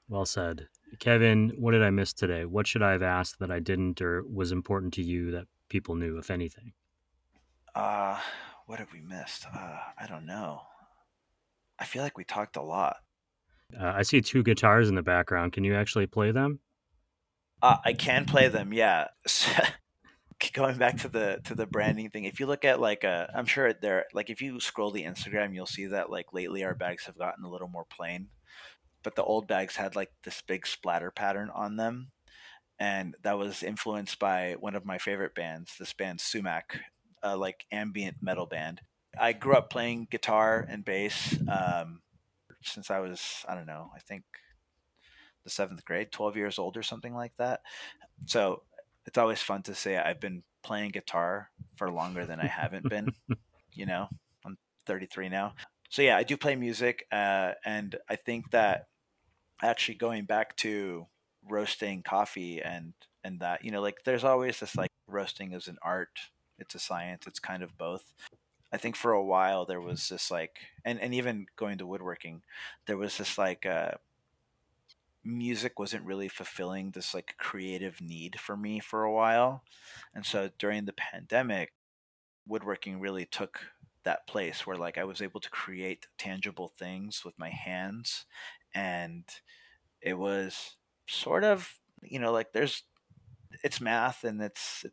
Well said. Kevin, what did I miss today? What should I have asked that I didn't, or was important to you that people knew, if anything? Uh, what have we missed? I don't know. I feel like we talked a lot. I see 2 guitars in the background. Can you actually play them? I can play them, yeah. Going back to the branding thing, if you look at, like, I'm sure there, like, if you scroll the Instagram, you'll see that, like, lately our bags have gotten a little more plain, but the old bags had, like, this big splatter pattern on them, and that was influenced by one of my favorite bands, this band Sumac, like ambient metal band. I grew up playing guitar and bass since I was, I don't know, I think the 7th grade, 12 years old or something like that. So it's always fun to say I've been playing guitar for longer than I haven't been. You know, I'm 33 now. So yeah, I do play music. And I think that actually going back to roasting coffee and that, like, there's always this, like, roasting is an art, it's a science, it's kind of both. I think for a while there was this, like, and even going to woodworking, there was this, like, music wasn't really fulfilling this, like, creative need for me for a while. And so during the pandemic, woodworking really took that place where, like, I was able to create tangible things with my hands. And it was sort of, like, there's it's math and it's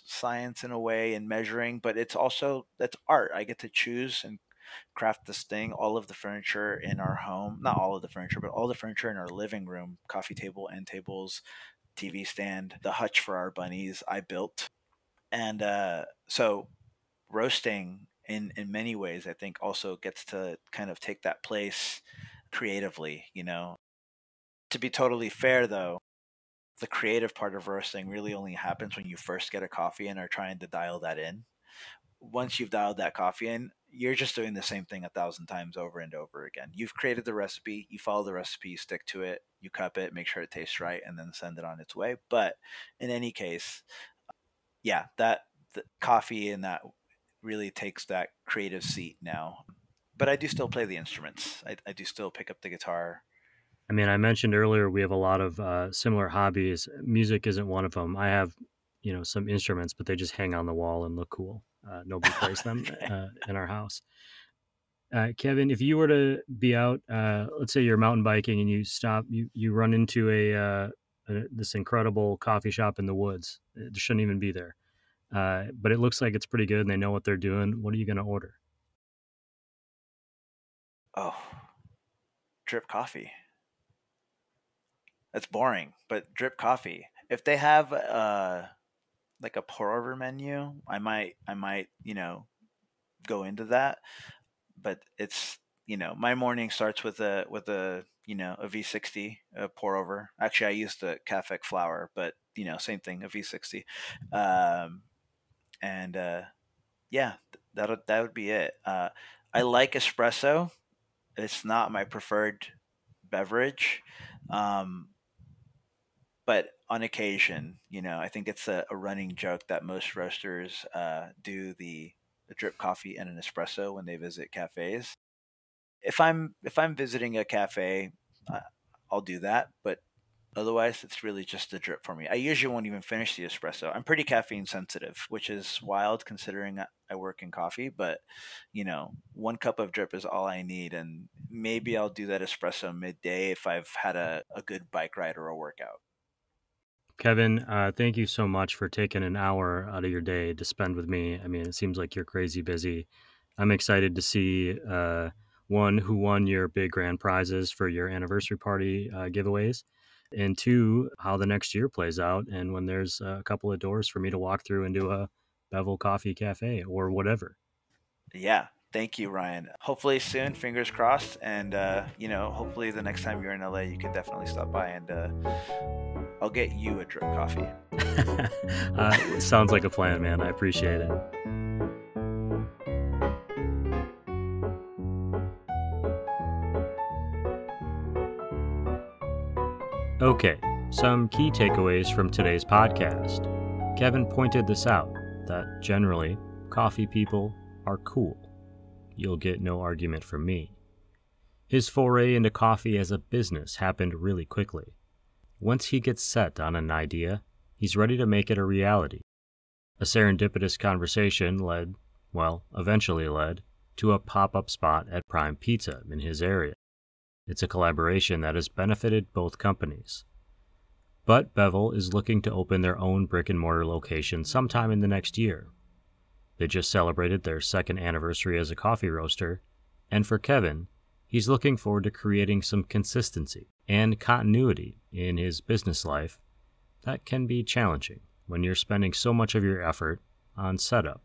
science in a way and measuring, but it's also that's art. I get to choose and craft this thing. All of the furniture in our home, not all of the furniture, but all the furniture in our living room, coffee table, end tables, TV stand, the hutch for our bunnies, I built. And so roasting in many ways, I think also gets to kind of take that place creatively, you know. To be totally fair though, the creative part of roasting really only happens when you first get a coffee and are trying to dial that in. Once you've dialed that coffee in, you're just doing the same thing 1,000 times over and over again. You've created the recipe, you follow the recipe, you stick to it, you cup it, make sure it tastes right, and then send it on its way. But in any case, yeah, that the coffee and that really takes that creative seat now. But I do still play the instruments. I do still pick up the guitar. I mean, I mentioned earlier we have a lot of similar hobbies. Music isn't one of them. I have, some instruments, but they just hang on the wall and look cool. Nobody plays them Okay. in our house. Kevin, if you were to be out, let's say you're mountain biking and you stop, you run into this incredible coffee shop in the woods. It shouldn't even be there, but it looks like it's pretty good and they know what they're doing. What are you going to order? Oh, drip coffee. That's boring, but drip coffee. If they have like a pour over menu, I might go into that. But it's my morning starts with a V60 pour over. Actually, I use the Cafec flour, but same thing, a V60. Um, and yeah, that would be it. I like espresso. It's not my preferred beverage. Um, but on occasion, I think it's a running joke that most roasters do the drip coffee and an espresso when they visit cafes. If I'm visiting a cafe, uh, I'll do that. But otherwise, it's really just the drip for me. I usually won't even finish the espresso. I'm pretty caffeine sensitive, which is wild considering I work in coffee. But 1 cup of drip is all I need, and maybe I'll do that espresso midday if I've had a good bike ride or a workout. Kevin, thank you so much for taking an hour out of your day to spend with me. I mean, it seems like you're crazy busy. I'm excited to see one, who won your big grand prizes for your anniversary party giveaways, and two, how the next year plays out, and when there's a couple of doors for me to walk through into a Bevel Coffee Cafe or whatever. Yeah. Thank you, Ryan. Hopefully soon, fingers crossed. And, hopefully the next time you're in LA, you can definitely stop by and I'll get you a drip coffee. Sounds like a plan, man. I appreciate it. Okay, some key takeaways from today's podcast. Kevin pointed this out, that generally, coffee people are cool. You'll get no argument from me. His foray into coffee as a business happened really quickly. Once he gets set on an idea, he's ready to make it a reality. A serendipitous conversation eventually led, to a pop-up spot at Prime Pizza in his area. It's a collaboration that has benefited both companies. But Bevel is looking to open their own brick-and-mortar location sometime in the next year. They just celebrated their 2nd anniversary as a coffee roaster, and for Kevin, he's looking forward to creating some consistency and continuity in his business life that can be challenging when you're spending so much of your effort on setup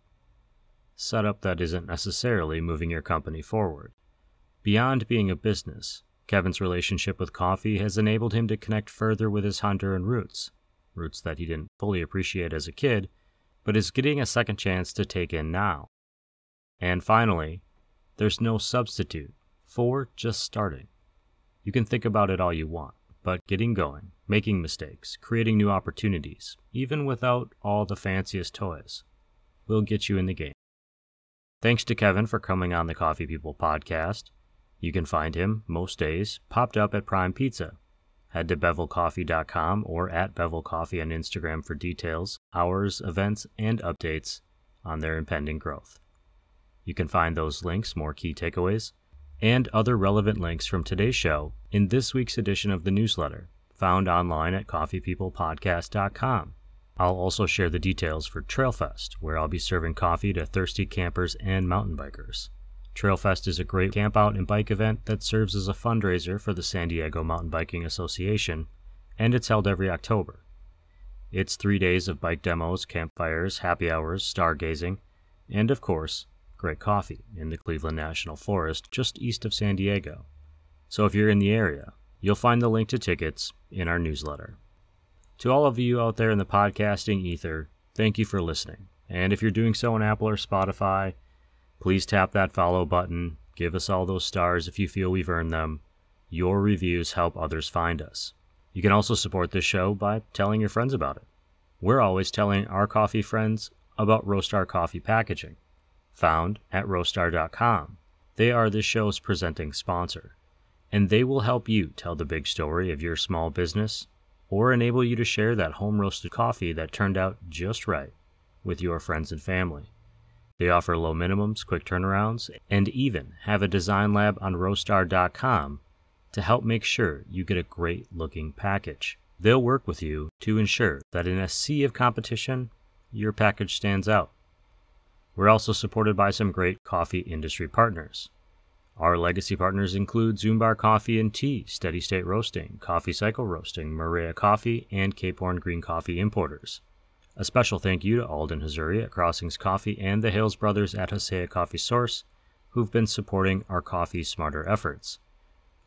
that isn't necessarily moving your company forward. Beyond being a business, Kevin's relationship with coffee has enabled him to connect further with his Honduran roots that he didn't fully appreciate as a kid, but is getting a second chance to take in now. And finally, there's no substitute for just starting. You can think about it all you want, but getting going, making mistakes, creating new opportunities, even without all the fanciest toys, will get you in the game. Thanks to Kevin for coming on the Coffee People podcast. You can find him, most days, popped up at Prime Pizza. Head to bevelcoffee.com or at Bevel Coffee on Instagram for details, hours, events, and updates on their impending growth. You can find those links, more key takeaways, and other relevant links from today's show in this week's edition of the newsletter, found online at coffeepeoplepodcast.com. I'll also share the details for Trailfest, where I'll be serving coffee to thirsty campers and mountain bikers. Trailfest is a great campout and bike event that serves as a fundraiser for the San Diego Mountain Biking Association, and it's held every October. It's 3 days of bike demos, campfires, happy hours, stargazing, and of course, great coffee in the Cleveland National Forest just east of San Diego. So if you're in the area, you'll find the link to tickets in our newsletter. To all of you out there in the podcasting ether, thank you for listening. And if you're doing so on Apple or Spotify, please tap that follow button. Give us all those stars if you feel we've earned them. Your reviews help others find us. You can also support this show by telling your friends about it. We're always telling our coffee friends about Roastar Coffee packaging, found at roastery.app. They are this show's presenting sponsor, and they will help you tell the big story of your small business or enable you to share that home-roasted coffee that turned out just right with your friends and family. They offer low minimums, quick turnarounds, and even have a design lab on roastery.app to help make sure you get a great-looking package. They'll work with you to ensure that in a sea of competition, your package stands out. We're also supported by some great coffee industry partners. Our legacy partners include Zumbar Coffee and Tea, Steady State Roasting, Coffee Cycle Roasting, Meija Coffee, and Cape Horn Green Coffee Importers. A special thank you to Alden Hazuri at Crossings Coffee and the Hales Brothers at Hasea Coffee Source, who've been supporting our Coffee Smarter efforts.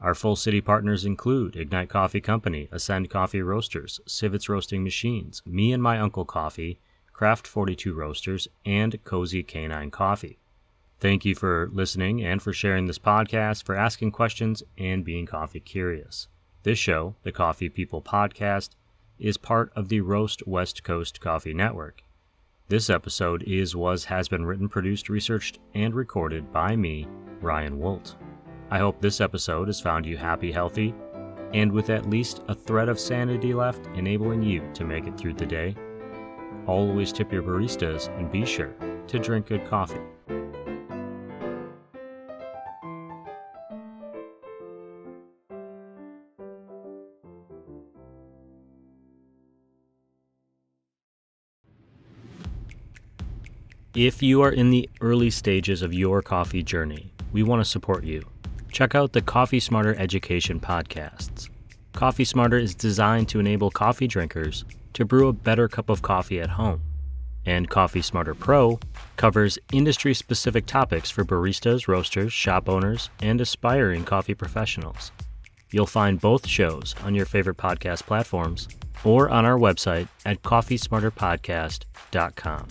Our full city partners include Ignite Coffee Company, Ascend Coffee Roasters, Civets Roasting Machines, Me and My Uncle Coffee, Craft 42 Roasters, and Cozy Canine Coffee. Thank you for listening and for sharing this podcast, for asking questions, and being coffee curious. This show, the Coffee People Podcast, is part of the Roast West Coast Coffee Network. This episode has been written, produced, researched, and recorded by me, Ryan Woldt. I hope this episode has found you happy, healthy, and with at least a thread of sanity left, enabling you to make it through the day. Always tip your baristas and be sure to drink good coffee. If you are in the early stages of your coffee journey, we want to support you. Check out the Coffee Smarter Education podcasts. Coffee Smarter is designed to enable coffee drinkers to brew a better cup of coffee at home. And Coffee Smarter Pro covers industry-specific topics for baristas, roasters, shop owners, and aspiring coffee professionals. You'll find both shows on your favorite podcast platforms or on our website at coffeesmarterpodcast.com.